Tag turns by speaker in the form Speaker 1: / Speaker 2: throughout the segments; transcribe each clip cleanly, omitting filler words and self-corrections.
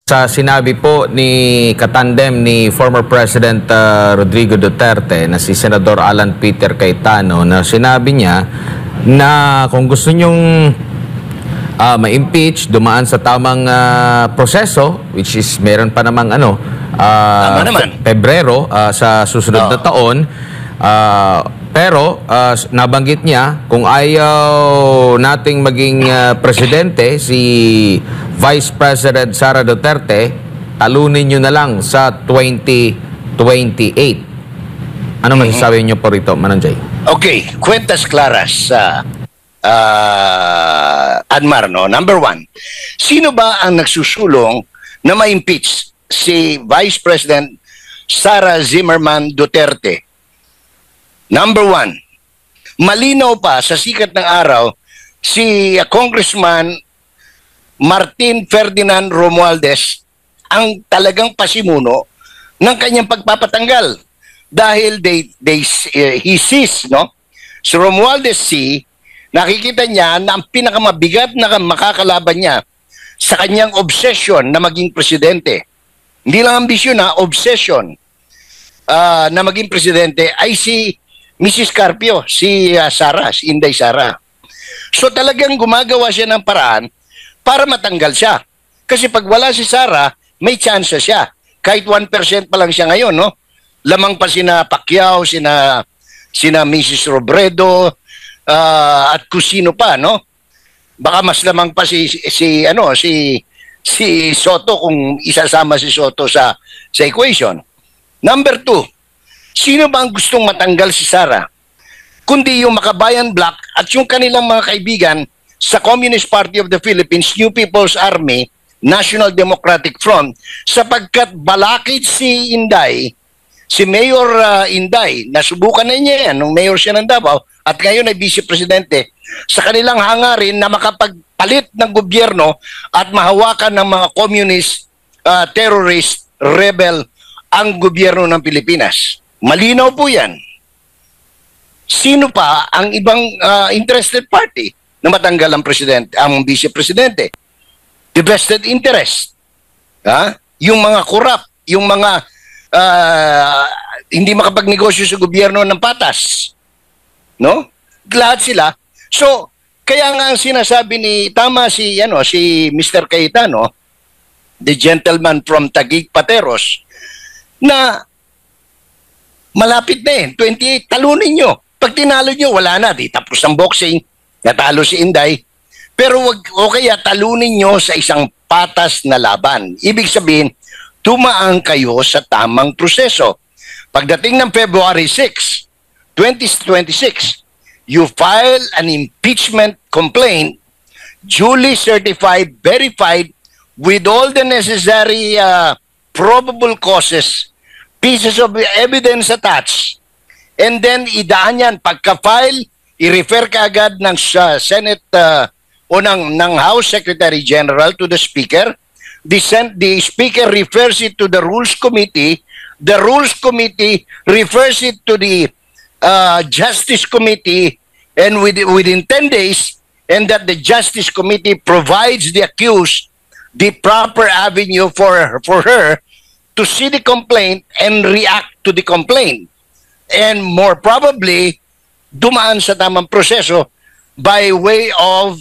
Speaker 1: Sa sinabi po ni katandem ni former President Rodrigo Duterte na si Senador Alan Peter Cayetano, na sinabi niya na kung gusto nyong ma-impeach, dumaan sa tamang proseso, which is meron pa namang Pebrero sa susunod na taon. Pero nabanggit niya, kung ayaw nating maging presidente si Vice President Sara Duterte, talunin nyo na lang sa 2028. Ano masasabi niyo po rito, Mananjay?
Speaker 2: Okay, cuentas claras, Anmar, no? Number one, sino ba ang nagsusulong na ma-impeach si Vice President Sara Zimmerman Duterte? Number one, malinaw pa sa sikat ng araw si Congressman Martin Ferdinand Romualdez ang talagang pasimuno ng kanyang pagpapatanggal dahil he sees, no? Si Romualdez nakikita niya na ang pinakamabigat na makakalaban niya sa kanyang obsession na maging presidente. Hindi lang ambisyon na obsession na maging presidente ay si Mrs. Carpio, si Inday Sara. So talagang gumagawa siya ng paraan para matanggal siya. Kasi pag wala si Sara, may chance siya. Kahit 1% pa lang siya ngayon, no? Lamang pa sina Pacquiao, sina Mrs. Robredo, at kusino pa, no? Baka mas lamang pa si Soto kung isasama si Soto sa equation. Number two, sino ba ang gustong matanggal si Sara? Kundi yung Makabayan Bloc at yung kanilang mga kaibigan sa Communist Party of the Philippines, New People's Army, National Democratic Front, sapagkat balakid si Inday, si Mayor Inday, nasubukan na niya yan nung mayor siya ng Davao at ngayon ay Vice Presidente, sa kanilang hangarin na makapagpalit ng gobyerno at mahawakan ng mga communist, terrorist, rebel ang gobyerno ng Pilipinas. Malinaw po yan. Sino pa ang ibang interested party na matanggal ang presidente, ang vice presidente? The vested interest. Yung mga corrupt, yung mga hindi makapagnegosyo sa gobyerno ng patas. No? Lahat sila. So, kaya nga ang sinasabi tama si Mr. Cayetano, the gentleman from Taguig Pateros, na malapit na 28, talunin nyo. Pag tinalo nyo, wala na. Di tapos ang boxing, natalo si Inday. Pero o kaya talunin nyo sa isang patas na laban. Ibig sabihin, tumaan kayo sa tamang proseso. Pagdating ng February 6, 2026, you file an impeachment complaint, duly certified, verified, with all the necessary probable causes, pieces of evidence attached, and then idaan yan. Pagka-file, i-refer ka agad ng Senate o ng House Secretary General to the Speaker. The Speaker refers it to the Rules Committee. The Rules Committee refers it to the Justice Committee, and within 10 days, and that the Justice Committee provides the accused the proper avenue for her to see the complaint and react to the complaint. And more probably, dumaan sa tamang proseso by way of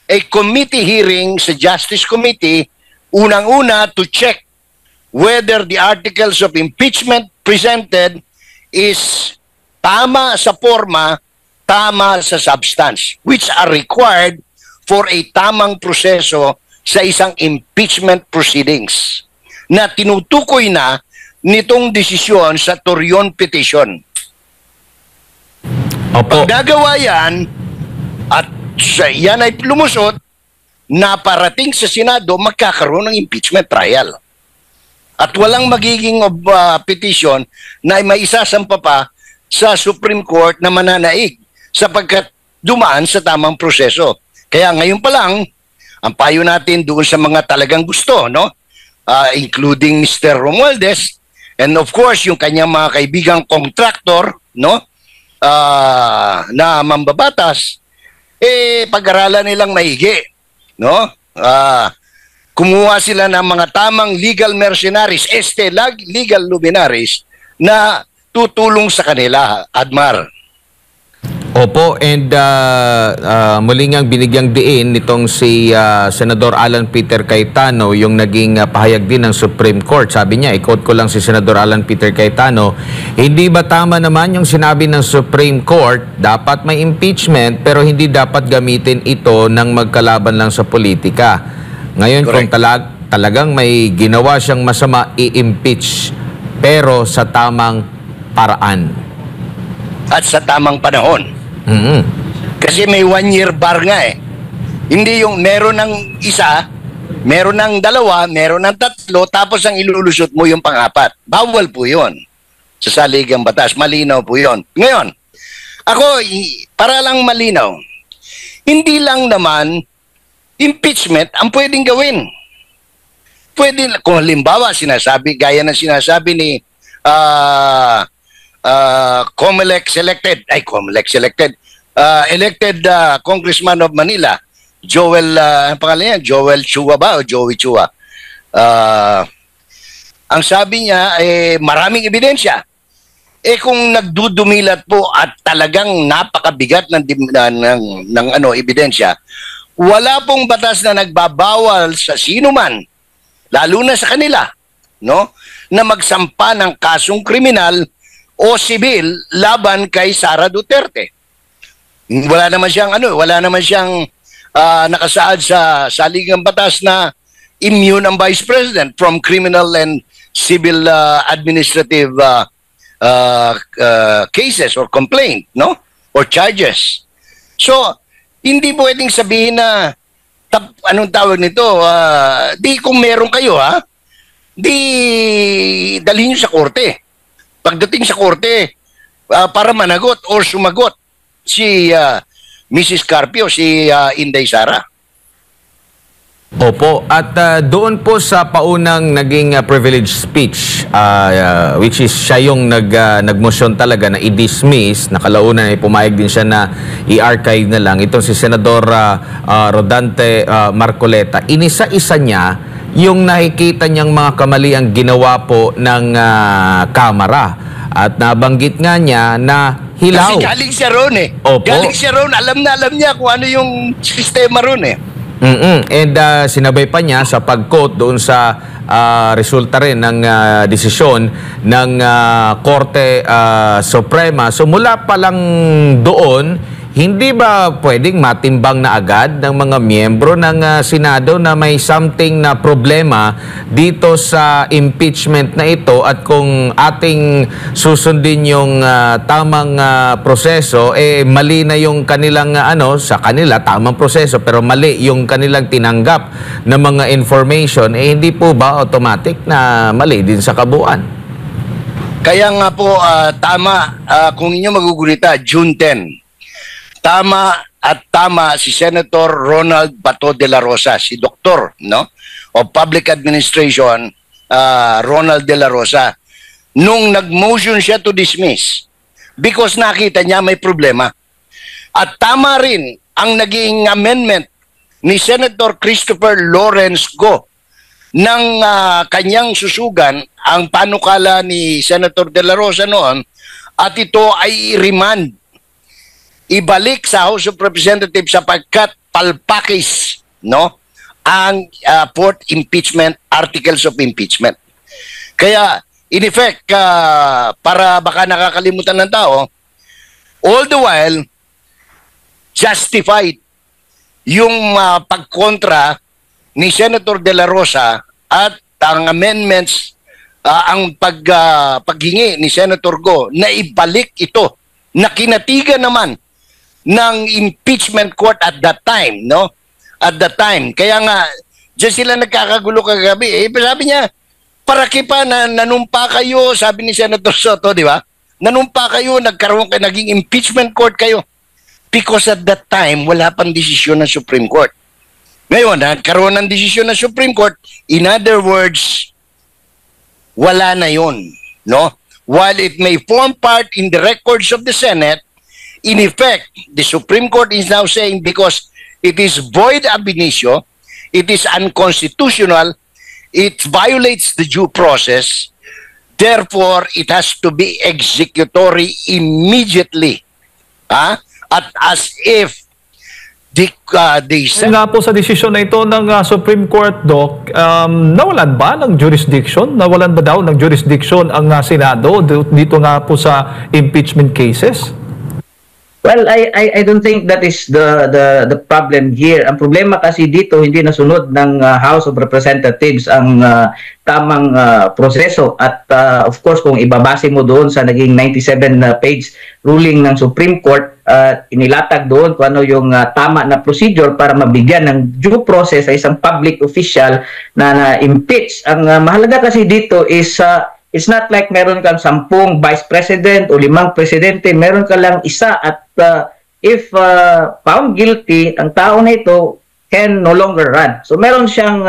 Speaker 2: a committee hearing sa Justice Committee, unang-una to check whether the articles of impeachment presented is tama sa forma, tama sa substance, which are required for a tamang proseso sa isang impeachment proceedings na tinutukoy na nitong desisyon sa Torion Petition. Opo. Pag nagawa yan, at yan ay lumusot, na parating sa Senado, magkakaroon ng impeachment trial. At walang magiging petition na may isasampa pa sa Supreme Court na mananaig sapagkat dumaan sa tamang proseso. Kaya ngayon pa lang, ang payo natin doon sa mga talagang gusto, no? Including Mr. Romualdez, and of course, yung kanyang mga kaibigang contractor, no? Na mambabatas, pag-aralan nilang maigi, no? kumuha sila ng mga tamang legal mercenaries, legal luminaries na tutulong sa kanila, Admar.
Speaker 1: Opo, and muli ngang binigyang diin nitong si Senador Alan Peter Cayetano yung naging pahayag din ng Supreme Court. Sabi niya, i-quote ko lang si Senador Alan Peter Cayetano, hindi ba tama naman yung sinabi ng Supreme Court, dapat may impeachment pero hindi dapat gamitin ito ng magkalaban lang sa politika. Ngayon,
Speaker 2: Correct.
Speaker 1: kung talagang may ginawa siyang masama, i-impeach pero sa tamang paraan.
Speaker 2: At sa tamang panahon. Kasi may 1-year bar nga eh. Hindi yung meron ng isa, meron ng dalawa, meron ng tatlo, tapos ang ilulusot mo yung pang-apat. Bawal po yun sa saligang batas. Malinaw po yun. Ngayon, ako, para lang malinaw, hindi lang naman impeachment ang pwedeng gawin. Pwede, kung halimbawa sinasabi, gaya ng sinasabi ni elected Congressman of Manila, Joel, ang pangalan niya, Joel Chua ba o Joey Chua? Ang sabi niya, maraming ebidensya. Kung nagdudumilat po at talagang napakabigat ng ebidensya, wala pong batas na nagbabawal sa sino man, lalo na sa kanila, no, na magsampa ng kasong kriminal o sibil laban kay Sara Duterte. Wala naman siyang nakasaad sa saligang batas na immune ang Vice President from criminal and civil administrative cases or complaint, no? Or charges. So, hindi pwedeng sabihin na anong tawag nito, di kung meron kayo di dalhin nyo sa korte. Pagdating sa korte, para managot or sumagot si Mrs. Carpio, si Inday Sara.
Speaker 1: Opo, at doon po sa paunang naging privilege speech, which is siya yung nagmotion talaga na i-dismiss, nakalaunan ay pumayag din siya na i-archive na lang. Itong si Senador Rodante Marcoleta, inisa-isa niya yung nakikita niyang mga kamaliang ginawa po ng Kamara. At nabanggit nga niya na hilaw.
Speaker 2: Kasi galing siya ron eh.
Speaker 1: Opo.
Speaker 2: Galing siya ron, alam niya kung ano yung sistema ron eh.
Speaker 1: And sinabay pa niya sa pag-quote doon sa resulta rin ng desisyon ng Korte Suprema. So mula pa lang doon, hindi ba pwedeng matimbang na agad ng mga miyembro ng Senado na may something na problema dito sa impeachment na ito, at kung ating susundin yung tamang proseso, mali na yung kanilang sa kanila tamang proseso pero mali yung kanilang tinanggap na mga information, hindi po ba automatic na mali din sa kabuuan?
Speaker 2: Kaya nga po, tama, kung inyo magugulita, June 10, tama si Senator Ronald Bato de la Rosa, si Doktor, no, of Public Administration, Ronald de la Rosa, nung nag-motion siya to dismiss because nakita niya may problema. At tama rin ang naging amendment ni Senator Christopher Lawrence Go ng kanyang susugan ang panukala ni Senator de la Rosa noon, at ito ay i-remand, ibalik sa House of Representatives sapagkat palpakis, no, ang fourth impeachment, articles of impeachment. Kaya in effect, para baka nakakalimutan ng tao, all the while justified yung pagkontra ni Senator De La Rosa at ang amendments, ang paghingi ni Senator Go na ibalik ito na kinatigan naman ng impeachment court at that time, no? At that time. Kaya nga, diyan sila nagkakagulo kagabi. Sabi niya, paraki pa na nanumpa kayo, sabi ni Senator Soto, di ba? Nanumpa kayo, naging impeachment court kayo. Because at that time, wala pang desisyon ng Supreme Court. Ngayon, nagkaroon ng desisyon ng Supreme Court, in other words, wala na yun, no? While it may form part in the records of the Senate, in effect, the Supreme Court is now saying because it is void ab initio, It is unconstitutional. It violates the due process. Therefore, it has to be executory immediately. At as if the
Speaker 3: Nga po sa desisyon na ito ng Supreme Court, Doc, nawalan ba ng jurisdiction? Nawalan ba daw ng jurisdiction ang Senado dito nga po sa impeachment cases?
Speaker 4: Well, I don't think that is the problem here. Ang problema kasi dito, hindi nasunod ng House of Representatives ang tamang proseso. At of course, kung ibabase mo doon sa naging 97-page ruling ng Supreme Court, inilatag doon kung ano yung tama na procedure para mabigyan ng due process sa isang public official na impeach. Ang mahalaga kasi dito is it's not like meron kang 10 vice president o 5 presidente, meron ka lang isa at if found guilty, ang tao na ito can no longer run. So meron siyang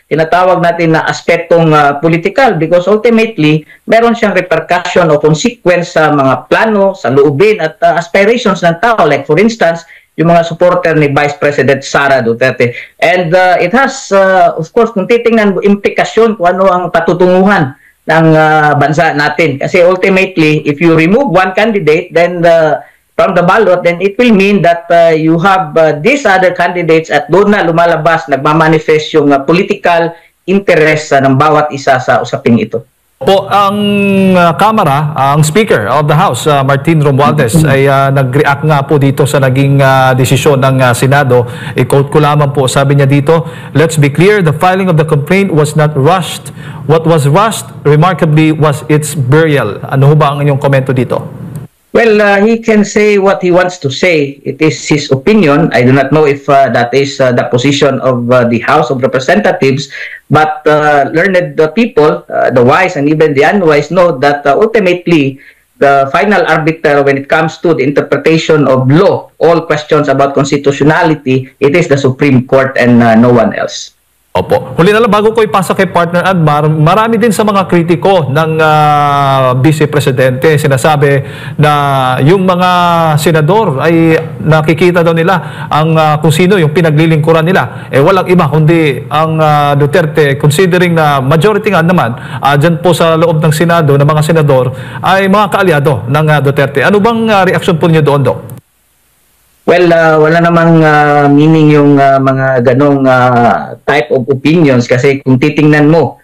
Speaker 4: tinatawag natin na aspetong political because ultimately meron siyang repercussion o consequence sa mga plano, sa loobin at aspirations ng tao. Like for instance, yung mga supporter ni Vice President Sara Duterte. And it has, of course, kung titingnan mo, implikasyon kung ano ang patutunguhan ng bansa natin. Kasi ultimately, if you remove one candidate then from the ballot, then it will mean that you have these other candidates at doon na lumalabas, nagmamanifest yung political interest ng bawat isa sa usaping ito.
Speaker 3: Po, ang Kamara, ang Speaker of the House, Martin Romualdez, ay nag-react nga po dito sa naging desisyon ng Senado. I-quote ko lamang po, sabi niya dito, "Let's be clear, the filing of the complaint was not rushed. What was rushed, remarkably, was its burial." Ano ho ba ang inyong komento dito?
Speaker 4: Well, he can say what he wants to say. It is his opinion. I do not know if that is the position of the House of Representatives, but learned people, the wise and even the unwise, know that ultimately the final arbiter when it comes to the interpretation of law, all questions about constitutionality, it is the Supreme Court and no one else.
Speaker 3: Opo. Huli na lang, bago ko ipasa kay Partner Admar, marami din sa mga kritiko ng Vice Presidente sinasabi na yung mga senador ay nakikita daw nila ang kung sino yung pinaglilingkuran nila. Walang iba kundi ang Duterte, considering na majority nga naman dyan po sa loob ng Senado ng mga senador ay mga kaalyado ng Duterte. Ano bang reaksyon po niyo doon, Dok?
Speaker 4: Well, wala namang meaning yung mga ganong type of opinions kasi kung titingnan mo,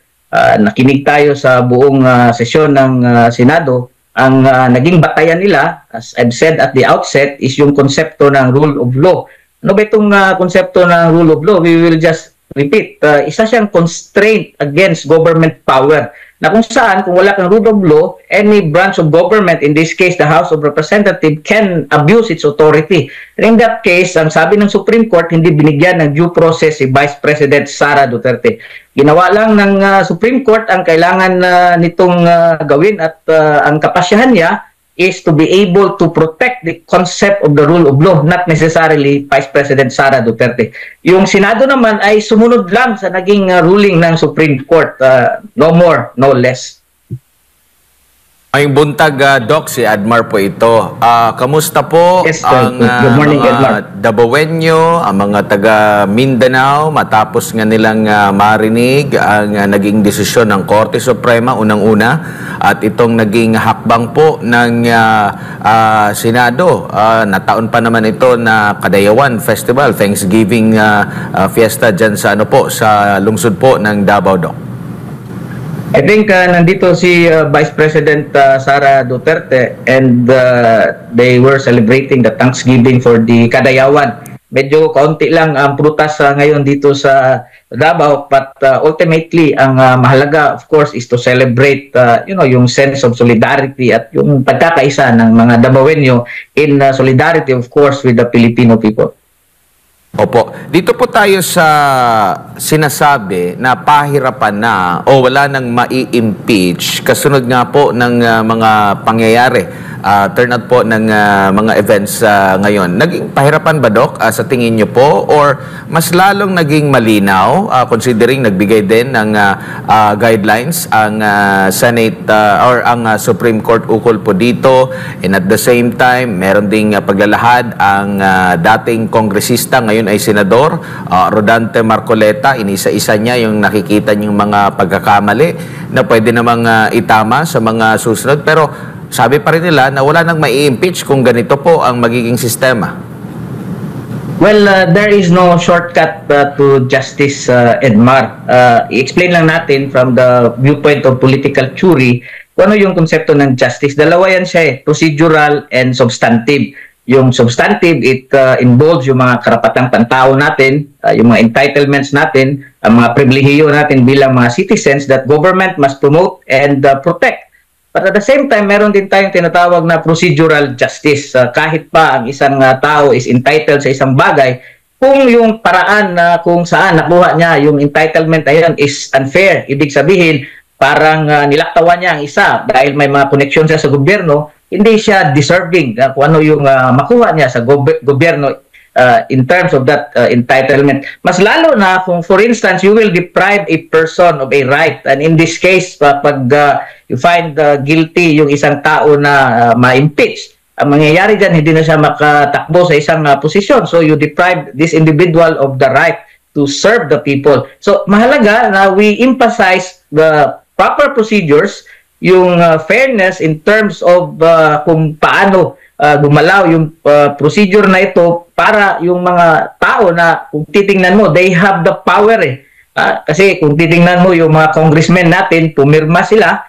Speaker 4: nakinig tayo sa buong sesyon ng Senado, ang naging batayan nila, as I've said at the outset, is yung konsepto ng rule of law. Ano ba itong konsepto ng rule of law? We will just repeat. Isa siyang constraint against government power na kung saan, kung wala kang rule of law, any branch of government, in this case, the House of Representatives, can abuse its authority. And in that case, ang sabi ng Supreme Court, hindi binigyan ng due process si Vice President Sara Duterte. Ginawa lang ng Supreme Court ang kailangan nitong gawin at ang kapasyahan niya is to be able to protect the concept of the rule of law, not necessarily Vice President Sara Duterte. Yung Senado naman ay sumunod lang sa naging ruling ng Supreme Court, no more, no less.
Speaker 1: Ay buntag, Doc, si Admar po ito. Kamusta po
Speaker 4: Yes,
Speaker 1: ang
Speaker 4: good morning,
Speaker 1: mga Dabawenyo, ang mga taga Mindanao, matapos nga nilang marinig ang naging desisyon ng Korte Suprema, unang-una, at itong naging hakbang po ng Senado. Nataon pa naman ito na Kadayawan Festival, Thanksgiving Fiesta dyan sa, sa lungsod po ng Davao, Doc.
Speaker 4: I think nandito si Vice President Sara Duterte and they were celebrating the Thanksgiving for the Kadayawan. Medyo kaunti lang ang prutas ngayon dito sa Davao, but ultimately ang mahalaga of course is to celebrate yung sense of solidarity at yung pagkakaisa ng mga Davaoenyo in solidarity of course with the Filipino people.
Speaker 1: Opo. Dito po tayo sa sinasabi na pahirapan na o wala nang mai-impeach kasunod nga po ng mga pangyayari turnout po ng mga events ngayon. Naging pahirapan ba, Doc, sa tingin nyo po? Or mas lalong naging malinaw, considering nagbigay din ng guidelines ang Senate or ang Supreme Court ukol po dito, and at the same time, meron ding paglalahad ang dating kongresista, ngayon ay senador, Rodante Marcoleta. Inisa-isa niya yung nakikita niyong mga pagkakamali na pwede namang itama sa mga susunod. Pero sabi pa rin nila na wala nang mai-impeach kung ganito po ang magiging sistema.
Speaker 4: Well, there is no shortcut to justice, Edmar. I-explain lang natin from the viewpoint of political theory kung ano yung konsepto ng justice. Dalawa yan siya, procedural and substantive. Yung substantive, it involves yung mga karapatang pantao natin, yung mga entitlements natin, ang mga pribilehiyo natin bilang mga citizens that government must promote and protect. But at the same time, meron din tayong tinatawag na procedural justice. Kahit pa ang isang tao is entitled sa isang bagay, kung yung paraan na kung saan nakuha niya yung entitlement ayan is unfair, ibig sabihin, parang nilaktawan niya ang isa dahil may mga koneksyon siya sa gobyerno, hindi siya deserving kung ano yung makuha niya sa gobyerno in terms of that entitlement. Mas lalo na kung, for instance, you will deprive a person of a right. And in this case, pag you find guilty yung isang tao na ma-impeach, ang mangyayari dyan, hindi na siya makatakbo sa isang posisyon. So you deprive this individual of the right to serve the people. So mahalaga na we emphasize the proper procedures, yung fairness in terms of kung paano gumalaw yung procedure na ito para yung mga tao na kung titingnan mo, they have the power kasi kung titingnan mo yung mga congressmen natin, pumirma sila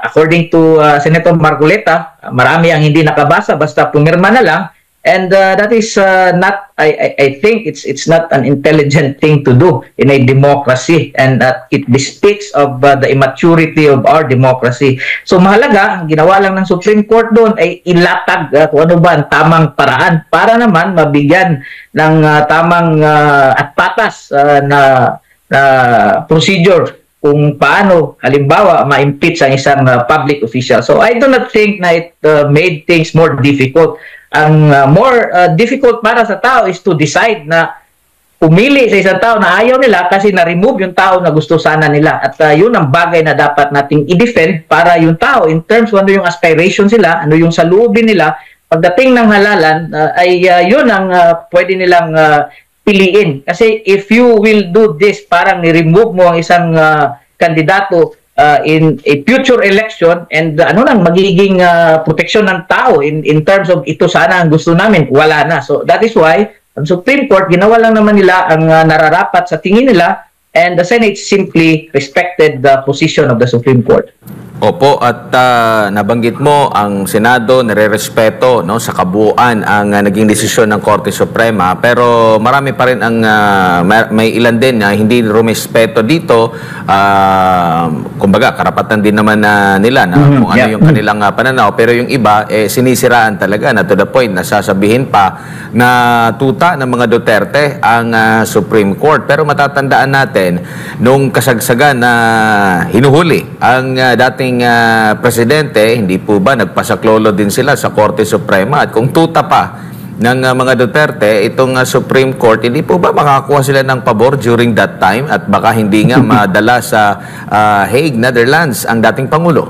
Speaker 4: according to Senator Marcoleta, marami ang hindi nakabasa basta pumirma na lang, and that is not, I think it's not an intelligent thing to do in a democracy, and it bespeaks of the immaturity of our democracy. So mahalaga, ang ginawa lang ng Supreme Court doon ay ilatag kung ano ba ang tamang paraan para naman mabigyan ng tamang at patas na procedure kung paano halimbawa ma-impeach ang isang public official. So I do not think na it made things more difficult. Ang more difficult para sa tao is to decide na pumili sa isang tao na ayaw nila kasi na-remove yung tao na gusto sana nila. At yun ang bagay na dapat nating i-defend para yung tao in terms of ano yung aspiration sila, ano yung saloobin nila, pagdating ng halalan ay yun ang pwede nilang piliin. Kasi if you will do this, parang ni-remove mo ang isang kandidato in a future election, and ano nang magiging proteksyon ng tao in terms of ito sana ang gusto namin, wala na. So that is why ang Supreme Court, ginawa lang naman nila ang nararapat sa tingin nila, and the Senate simply respected the position of the Supreme Court.
Speaker 1: Opo, at nabanggit mo ang Senado nare-respeto no, sa kabuuan ang naging desisyon ng Korte Suprema, pero marami pa rin ang may ilan din na hindi rumespeto dito. Kumbaga, karapatan din naman nila na kung ano yung kanilang pananaw, pero yung iba sinisiraan talaga na to the point na sasabihin pa na tuta ng mga Duterte ang Supreme Court. Pero matatandaan natin nung kasagsagan na hinuhuli ang dating presidente, hindi po ba nagpasaklolo din sila sa Korte Suprema, at kung tuta pa ng mga Duterte itong Supreme Court, hindi po ba makakuha sila ng pabor during that time, at baka hindi nga madala sa Hague, Netherlands ang dating Pangulo?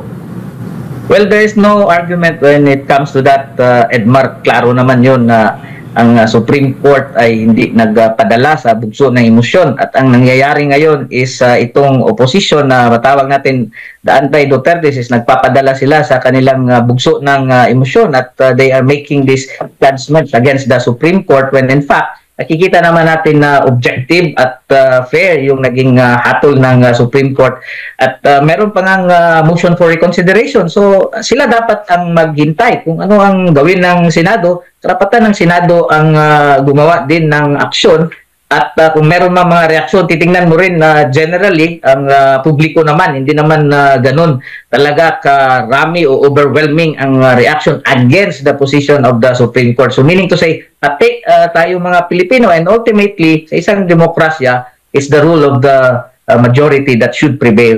Speaker 4: Well, there is no argument when it comes to that, Edmar. Klaro naman yun na ang Supreme Court ay hindi nagpadala sa bugso ng emosyon, at ang nangyayari ngayon is itong opposition na matawag natin the anti-Duterte is nagpapadala sila sa kanilang bugso ng emosyon, at they are making these judgments against the Supreme Court when in fact nakikita naman natin na objective at fair yung naging hatol ng Supreme Court, at meron pa ngang motion for reconsideration. So sila dapat ang maghintay kung ano ang gawin ng Senado. Karapatan ng Senado ang gumawa din ng aksyon, at kung meron mga reaksyon, titingnan mo rin na generally ang publiko naman, hindi naman ganun talaga karami o overwhelming ang reaction against the position of the Supreme Court. So meaning to say, pati tayo mga Pilipino, and ultimately sa isang demokrasya is the rule of the majority that should prevail.